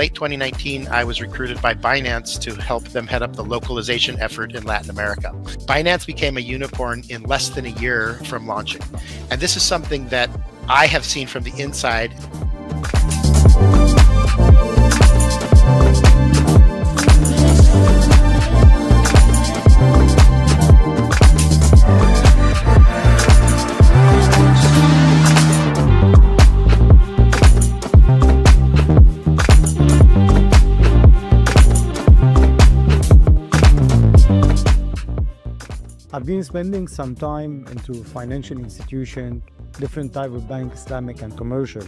late 2019, I was recruited by Binance to help them head up the localization effort in Latin America. Binance became a unicorn in less than a year from launching. And this is something that I have seen from the inside. I've been spending some time into financial institution, different type of bank, Islamic and commercial.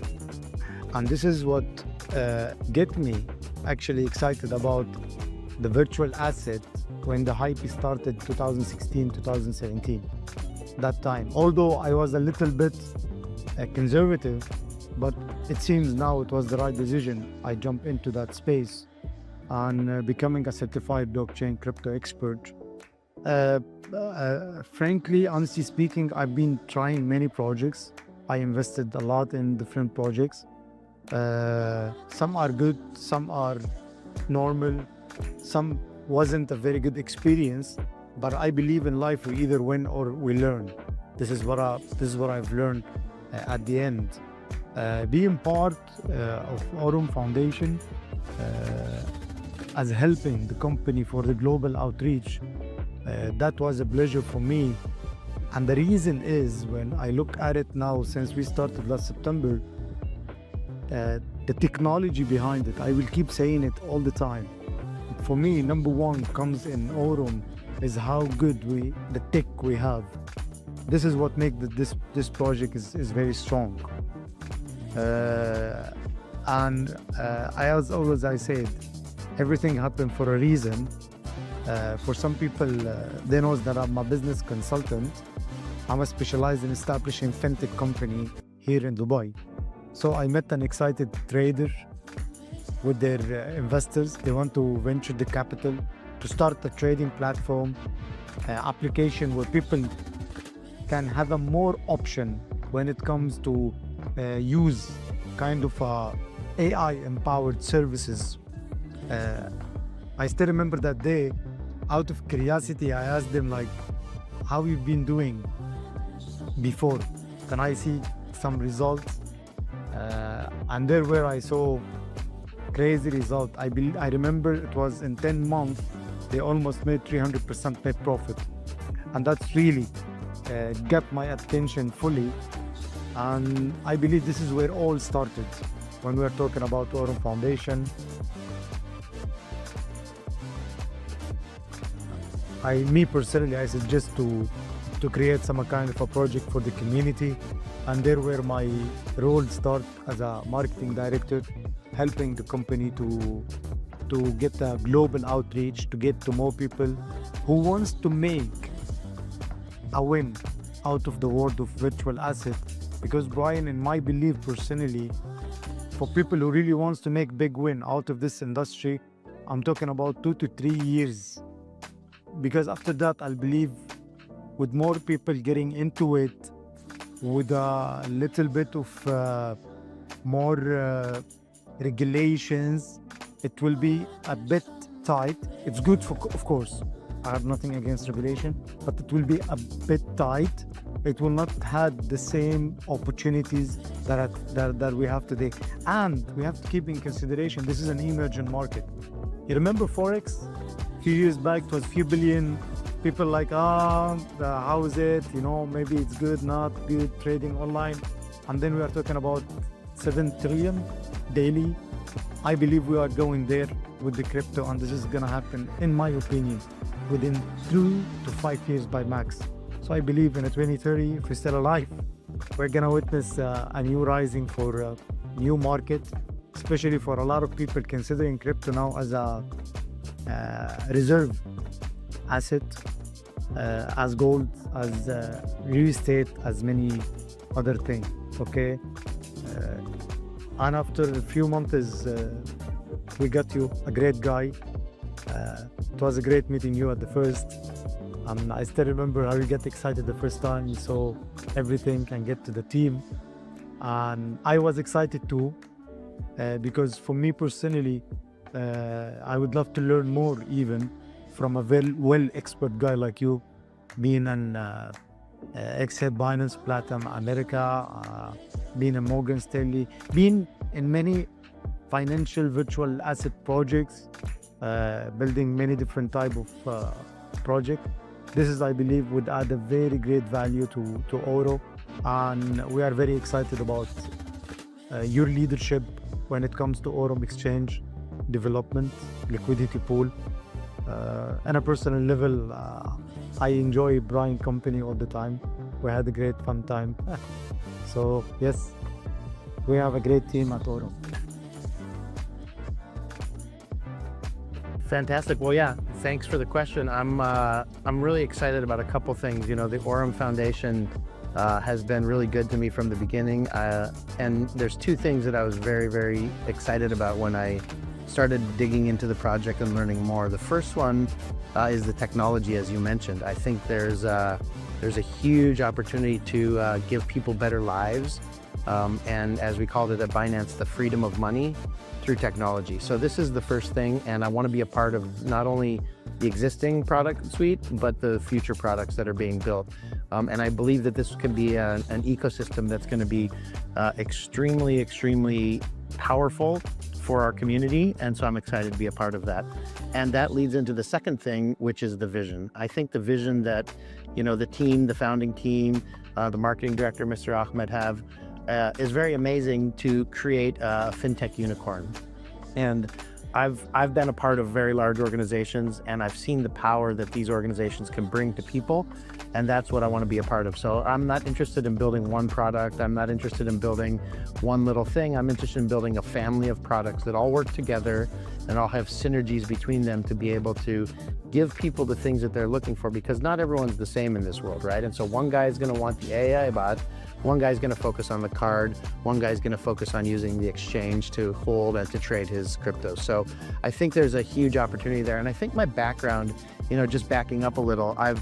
And this is what get me actually excited about the virtual asset when the hype started 2016, 2017, that time. Although I was a little bit conservative, but it seems now it was the right decision. I jumped into that space and becoming a certified blockchain crypto expert. Frankly, honestly speaking, I've been trying many projects. I invested a lot in different projects. Some are good, some are normal, some wasn't a very good experience. But I believe in life we either win or we learn. This is what I've learned at the end. Being part of AURUM Foundation as helping the company for the global outreach. That was a pleasure for me, and the reason is when I look at it now, since we started last September, the technology behind it, I will keep saying it all the time. For me, number one comes in AURUM is how good the tech we have. This is what makes this project is very strong. As always I said, everything happened for a reason. For some people, they know that I'm a business consultant. I'm specialized in establishing fintech company here in Dubai. So I met an excited trader with their investors. They want to venture the capital to start a trading platform, application where people can have a more option when it comes to use kind of AI empowered services. I still remember that day. Out of curiosity, I asked them like, how you've been doing before? Can I see some results? And there where I saw crazy result. I remember it was in 10 months, they almost made 300% net profit. And that's really got my attention fully. And I believe this is where all started when we're talking about AURUM Foundation. Me personally, I suggest to create some kind of a project for the community, and there where my role start as a marketing director, helping the company to get a global outreach, to get to more people who wants to make a win out of the world of virtual asset. Because Bryan, in my belief personally, for people who really wants to make big win out of this industry, I'm talking about 2 to 3 years. Because after that, I'll believe with more people getting into it, with a little bit of more regulations, it will be a bit tight. It's good of course, I have nothing against regulation, but it will be a bit tight. It will not have the same opportunities that we have today. And we have to keep in consideration, this is an emerging market. You remember Forex? A few years back, it was a few billion. People like, how is it? Maybe it's good, not good, trading online. And then we are talking about 7 trillion daily. I believe we are going there with the crypto, and this is gonna happen, in my opinion, within 2 to 5 years by max. So I believe in 2030, if we're still alive, we're gonna witness a new rising for a new market, especially for a lot of people considering crypto now as a reserve asset, as gold, as real estate, as many other things. Okay, and after a few months, we got you a great guy. It was a great meeting you at the first. I still remember how you get excited the first time you saw everything and get to the team. And I was excited too, because for me personally, I would love to learn more even from a well expert guy like you, being an ex-head Binance Platinum America, being a Morgan Stanley, being in many financial virtual asset projects, building many different type of projects. This is, I believe, would add a very great value to Oro, and we are very excited about your leadership when it comes to AURUM exchange development, liquidity pool. On a personal level, I enjoy Bryan company all the time. We had a great fun time. So yes, we have a great team at AURUM. Fantastic. Well, yeah, thanks for the question. I'm really excited about a couple things. You know, the AURUM Foundation has been really good to me from the beginning. And there's two things that I was very, very excited about when I started digging into the project and learning more. The first one is the technology, as you mentioned. I think there's a huge opportunity to give people better lives. And as we called it at Binance, the freedom of money through technology. So this is the first thing, and I want to be a part of not only the existing product suite, but the future products that are being built. And I believe that this can be an ecosystem that's going to be extremely, extremely powerful for our community. And so I'm excited to be a part of that. And that leads into the second thing, which is the vision. I think the vision that, you know, the team, the founding team, the marketing director, Mr. Ahmad, have is very amazing to create a fintech unicorn. And I've been a part of very large organizations, and I've seen the power that these organizations can bring to people, and that's what I want to be a part of. So I'm not interested in building one product. I'm not interested in building one little thing. I'm interested in building a family of products that all work together and all have synergies between them to be able to give people the things that they're looking for, because not everyone's the same in this world, right? And so one guy is going to want the AI bot, one guy's going to focus on the card, one guy's going to focus on using the exchange to hold and to trade his crypto. So I think there's a huge opportunity there. And I think my background, you know, just backing up a little, I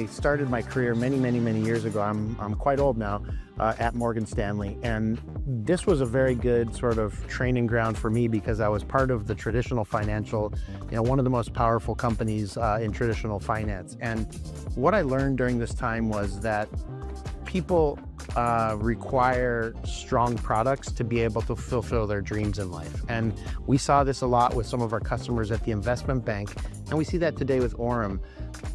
started my career many years ago. I'm quite old now, at Morgan Stanley. And this was a very good sort of training ground for me, because I was part of the traditional financial, you know, one of the most powerful companies in traditional finance. And what I learned during this time was that people require strong products to be able to fulfill their dreams in life. And we saw this a lot with some of our customers at the investment bank, and we see that today with AURUM.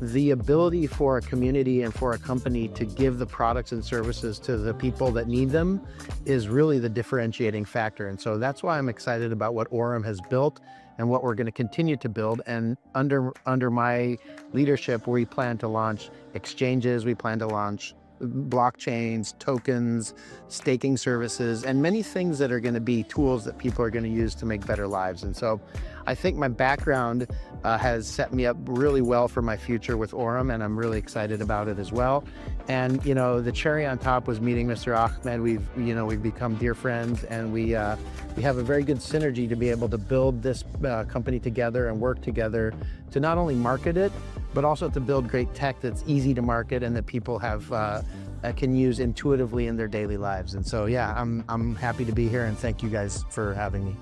The ability for a community and for a company to give the products and services to the people that need them is really the differentiating factor. And so that's why I'm excited about what AURUM has built and what we're going to continue to build. And under my leadership, we plan to launch exchanges, we plan to launch blockchains, tokens, staking services, and many things that are going to be tools that people are going to use to make better lives. And so I think my background has set me up really well for my future with AURUM, and I'm really excited about it as well. And, you know, the cherry on top was meeting Mr. Ahmad. We've become dear friends, and we have a very good synergy to be able to build this company together and work together to not only market it, but also to build great tech that's easy to market and that people can use intuitively in their daily lives. And so, yeah, I'm happy to be here, and thank you guys for having me.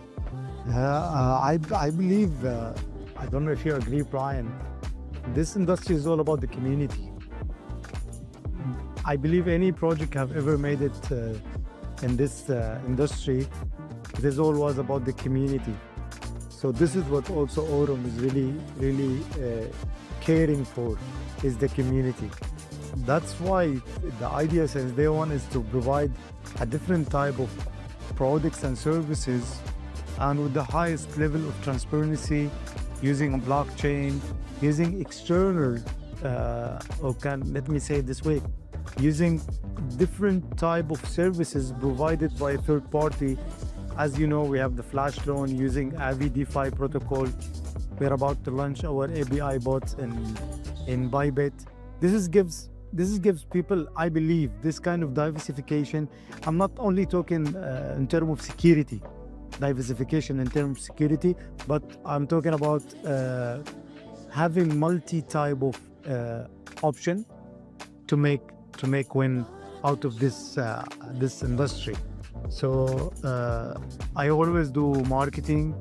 I believe, I don't know if you agree, Bryan, this industry is all about the community. I believe any project have ever made it in this industry, this all was about the community. So this is what also AURUM is really caring for, is the community. That's why the idea since day one is to provide a different type of products and services, and with the highest level of transparency, using a blockchain, using external, let me say it this way, using different type of services provided by a third party. As you know, we have the flash loan using Avi DeFi protocol. We're about to launch our API bots in Bybit. This gives people, I believe, this kind of diversification. I'm not only talking in terms of security, diversification in terms of security, but I'm talking about having multi-type of option to make win out of this industry. So I always do marketing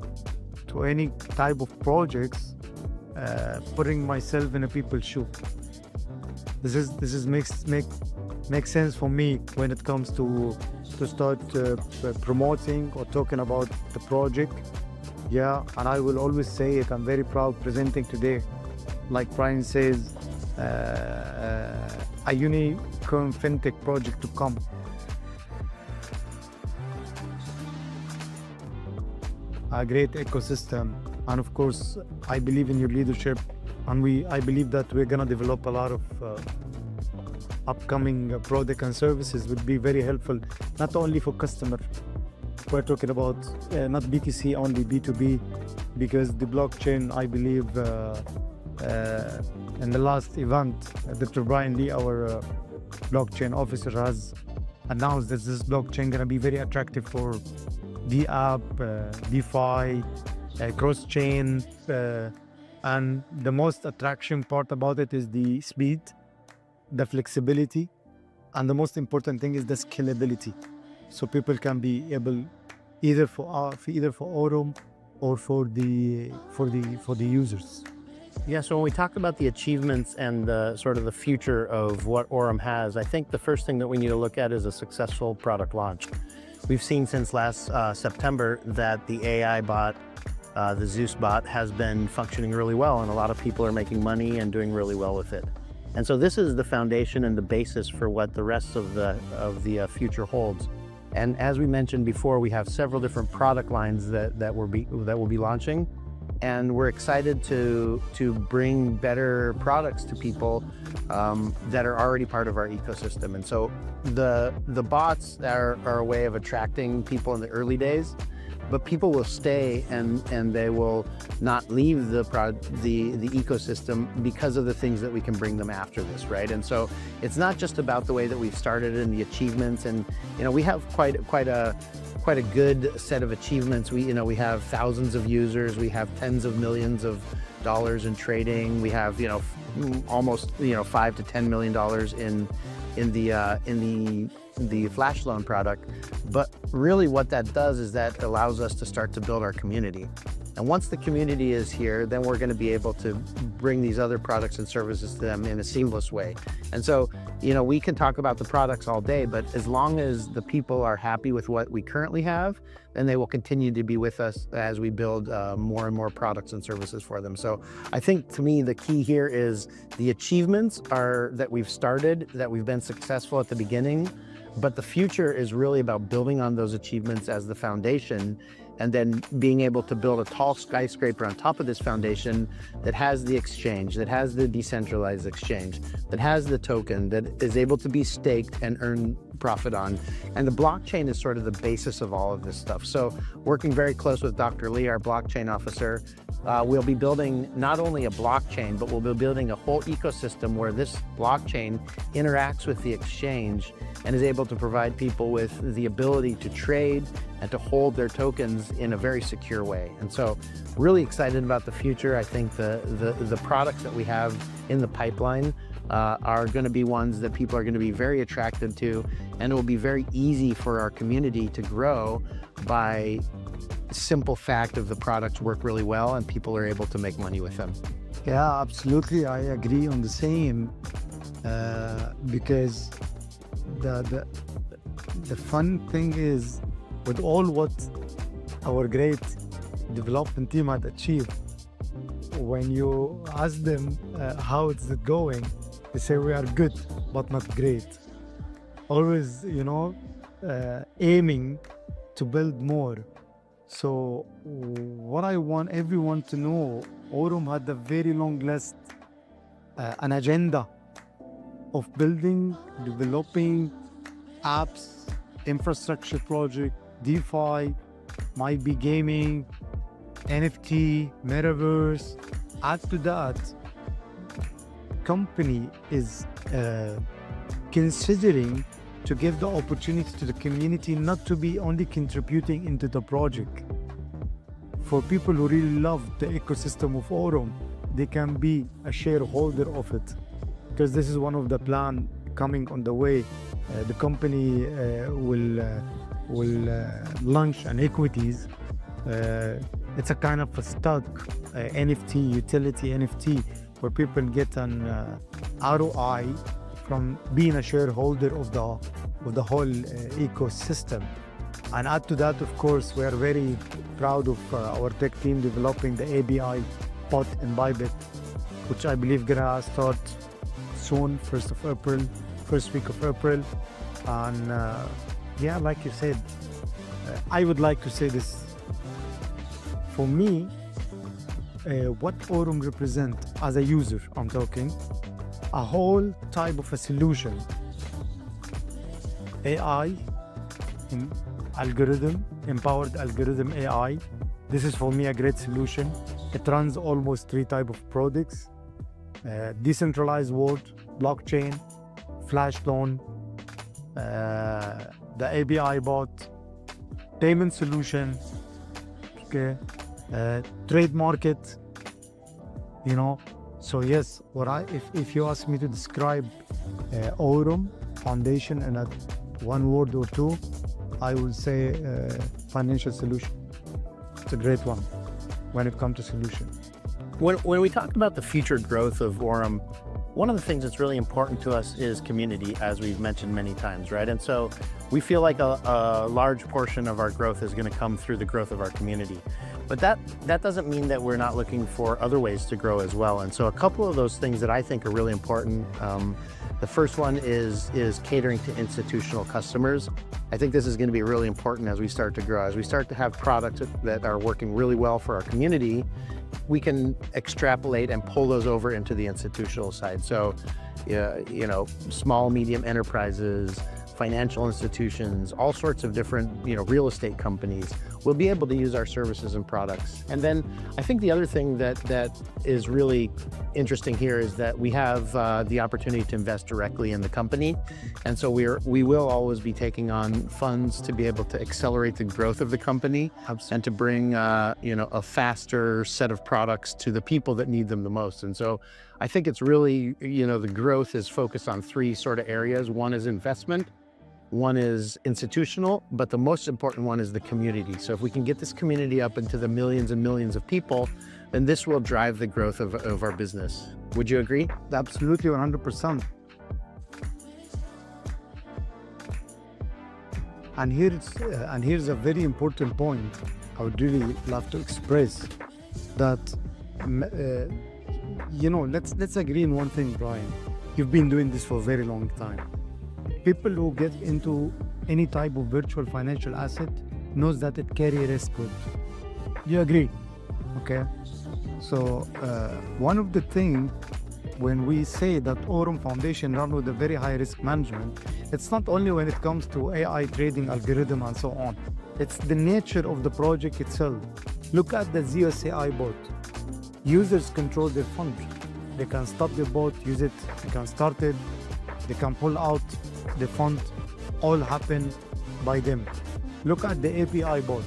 to any type of projects, putting myself in a people's shoe. This makes sense for me when it comes to start promoting or talking about the project. Yeah, and I will always say it. I'm very proud presenting today. Like Bryan says, a unicorn fintech project to come. A great ecosystem, and of course, I believe in your leadership, and I believe that we're gonna develop a lot of upcoming product and services would be very helpful, not only for customer. We're talking about not BTC only, B2B, because the blockchain, I believe, in the last event, Dr. Brian Lee, our blockchain officer, has announced that this blockchain gonna be very attractive for DApp, DeFi, cross-chain, and the most attraction part about it is the speed, the flexibility, and the most important thing is the scalability. So people can be able either for AURUM or for the users. Yeah, so when we talk about the achievements and the sort of the future of what AURUM has, I think the first thing that we need to look at is a successful product launch. We've seen since last September that the AI bot, the Zeus bot, has been functioning really well, and a lot of people are making money and doing really well with it. And so this is the foundation and the basis for what the rest of the future holds. And as we mentioned before, we have several different product lines that will be launching, and we're excited to bring better products to people that are already part of our ecosystem. And so the bots are a way of attracting people in the early days, but people will stay and they will not leave the ecosystem because of the things that we can bring them after this, right? And so it's not just about the way that we've started and the achievements, and we have quite a good set of achievements. We have thousands of users, we have tens of millions of dollars in trading, we have almost $5 to $10 million in the flash loan product. But really what that does is that allows us to start to build our community. And once the community is here, then we're going to be able to bring these other products and services to them in a seamless way. And so, we can talk about the products all day, but as long as the people are happy with what we currently have, then they will continue to be with us as we build more and more products and services for them. So I think, to me, the key here is the achievements are that we've started, that we've been successful at the beginning, but the future is really about building on those achievements as the foundation, and then being able to build a tall skyscraper on top of this foundation that has the exchange, that has the decentralized exchange, that has the token, that is able to be staked and earn profit on. And the blockchain is sort of the basis of all of this stuff. So working very close with Dr. Lee, our blockchain officer, we'll be building not only a blockchain, but we'll be building a whole ecosystem where this blockchain interacts with the exchange and is able to provide people with the ability to trade and to hold their tokens in a very secure way. And so really excited about the future. I think the products that we have in the pipeline are going to be ones that people are going to be very attracted to, and it will be very easy for our community to grow by the simple fact of the products work really well and people are able to make money with them. Yeah, absolutely. I agree on the same, because the fun thing is, with all what our great development team had achieved, when you ask them how it's going, they say we are good, but not great. Always, aiming to build more. So what I want everyone to know, AURUM had a very long list, an agenda of building, developing apps, infrastructure project, DeFi, might be gaming, NFT, metaverse. Add to that, company is considering to give the opportunity to the community not to be only contributing into the project. For people who really love the ecosystem of AURUM, they can be a shareholder of it, because this is one of the plan coming on the way. The company will launch an equities. It's a kind of a stock NFT, utility NFT, where people get an ROI from being a shareholder of the whole ecosystem. And add to that, of course, we are very proud of our tech team developing the ABI bot in Bybit, which I believe gonna start soon, first week of April. And yeah, like you said, I would like to say this. For me, what AURUM represent as a user, I'm talking, a whole type of a solution. AI, empowered algorithm AI. This is for me a great solution. It runs almost 3 types of products: decentralized world, blockchain, flash loan, the ABI bot, payment solution, okay, trade market, you know. So yes, if you ask me to describe AURUM Foundation in a one word or two, I would say financial solution. It's a great one when it comes to solution. When we talk about the future growth of AURUM, one of the things that's really important to us is community, as we've mentioned many times, right? And so we feel like a large portion of our growth is going to come through the growth of our community. But that doesn't mean that we're not looking for other ways to grow as well. And so a couple of those things that I think are really important. The first one is catering to institutional customers. I think this is going to be really important as we start to grow. As we start to have products that are working really well for our community, we can extrapolate and pull those over into the institutional side. So, you know, small, medium enterprises, financial institutions, all sorts of different, real estate companies will be able to use our services and products. And then I think the other thing that is really interesting here is that we have the opportunity to invest directly in the company. And so we will always be taking on funds to be able to accelerate the growth of the company. Absolutely. And to bring, a faster set of products to the people that need them the most. And so I think it's really, the growth is focused on 3 sort of areas. One is investment, one is institutional, but the most important one is the community. So if we can get this community up into the millions and millions of people, then this will drive the growth of our business. Would you agree? Absolutely, 100%. And here's a very important point I would really love to express, that let's agree on one thing, Bryan. You've been doing this for a very long time. People who get into any type of virtual financial asset knows that it carries risk with. You agree? Okay. So one of the things when we say that AURUM Foundation run with a very high risk management, it's not only when it comes to AI trading algorithm and so on. It's the nature of the project itself. Look at the Zeus AI bot. Users control their fund. They can stop the bot, use it, they can start it, they can pull out the fund, all happen by them. Look at the API bot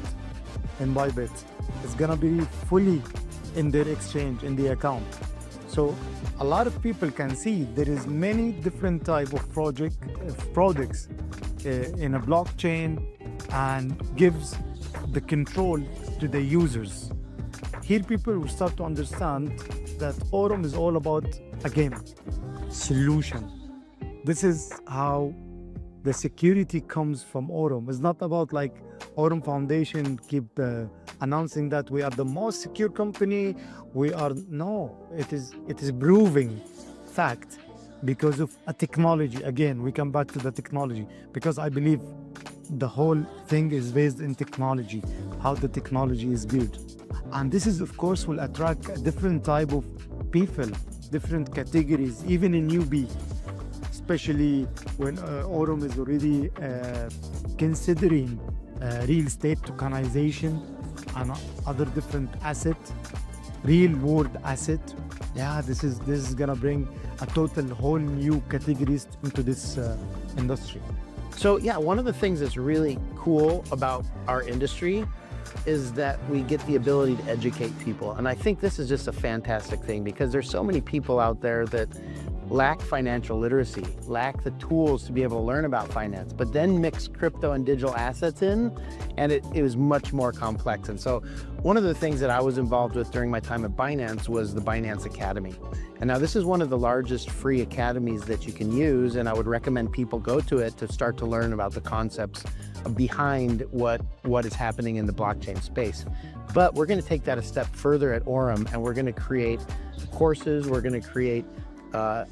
in Bybit. It's gonna be fully in their exchange, in the account. So a lot of people can see there is many different type of products in a blockchain, and gives the control to the users. Here people will start to understand that AURUM is all about, again, solution. This is how the security comes from AURUM. It's not about like AURUM Foundation keep announcing that we are the most secure company. No, it is proving fact because of a technology. Again, we come back to the technology, because I believe the whole thing is based in technology, how the technology is built. And this is, of course, will attract a different type of people, different categories, even in newbie, especially when AURUM is already considering real estate tokenization and other different assets, real world asset. Yeah, this is gonna bring a total whole new categories into this industry. So yeah, one of the things that's really cool about our industry is that we get the ability to educate people. And I think this is just a fantastic thing, because there's so many people out there that lack financial literacy, lack the tools to be able to learn about finance, but then mix crypto and digital assets in, and it was much more complex. And so one of the things that I was involved with during my time at Binance was the Binance Academy. And now this is one of the largest free academies that you can use, and I would recommend people go to it to start to learn about the concepts behind what is happening in the blockchain space. But we're going to take that a step further at AURUM, and we're going to create courses, we're going to create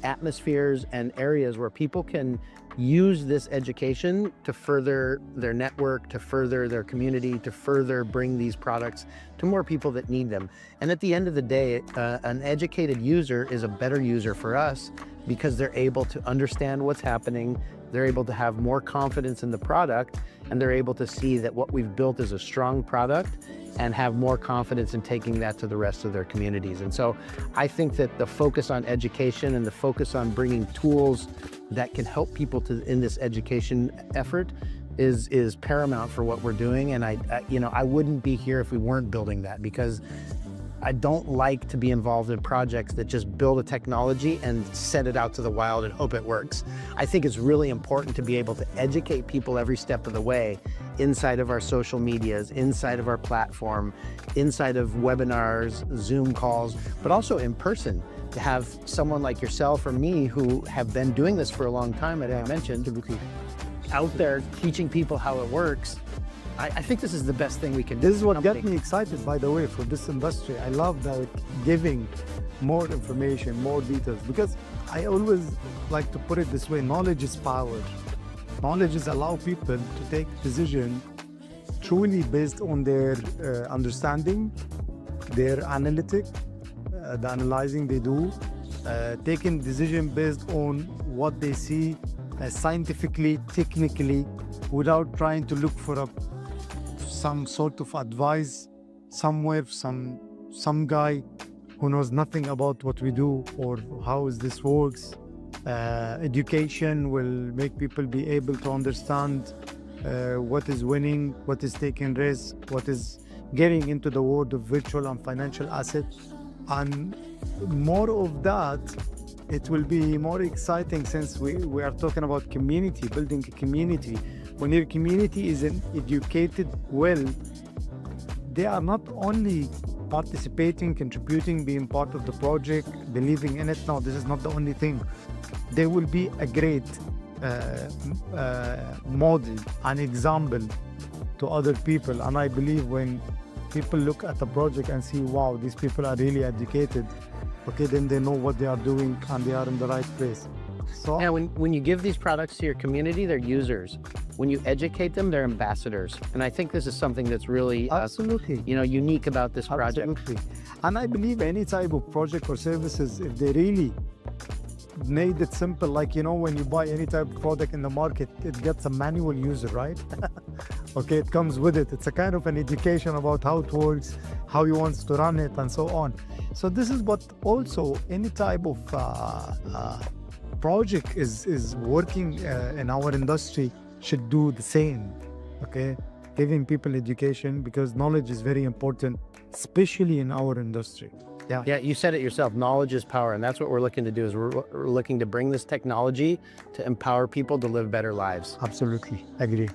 atmospheres and areas where people can use this education to further their network, to further their community, to further bring these products to more people that need them. And at the end of the day, an educated user is a better user for us because they're able to understand what's happening, they're able to have more confidence in the product, and they're able to see that what we've built is a strong product and have more confidence in taking that to the rest of their communities. And so I think that the focus on education and the focus on bringing tools that can help people in this education effort is paramount for what we're doing. And I wouldn't be here if we weren't building that, because I don't like to be involved in projects that just build a technology and send it out to the wild and hope it works. I think it's really important to be able to educate people every step of the way inside of our social medias, inside of our platform, inside of webinars, Zoom calls, but also in person, to have someone like yourself or me who have been doing this for a long time, as I mentioned, out there teaching people how it works. I think this is the best thing we can do. This is what got me excited, by the way, for this industry. I love that giving more information, more details, because I always like to put it this way: knowledge is power. Knowledge is allow people to take decision truly based on their understanding, their analytic, the analyzing they do, taking decision based on what they see scientifically, technically, without trying to look for some sort of advice somewhere, some guy who knows nothing about what we do or how this works. Education will make people be able to understand what is winning, what is taking risk, what is getting into the world of virtual and financial assets. And more of that, it will be more exciting, since we are talking about community, building a community. When your community is educated well, they are not only participating, contributing, being part of the project, believing in it. No, this is not the only thing. They will be a great model, an example to other people. And I believe when people look at the project and see, wow, these people are really educated, okay, then they know what they are doing and they are in the right place. So yeah, when you give these products to your community, they're users. When you educate them, they're ambassadors. And I think this is something that's really absolutely, unique about this project. Absolutely. And I believe any type of project or services, if they really made it simple, like, when you buy any type of product in the market, it gets a manual user, right? Okay, it comes with it. It's a kind of an education about how it works, how you want to run it, and so on. So this is what also any type of project is working in our industry should do the same. Okay, giving people education, because knowledge is very important, especially in our industry. Yeah, you said it yourself, knowledge is power, and that's what we're looking to do. Is we're looking to bring this technology to empower people to live better lives. Absolutely, agree.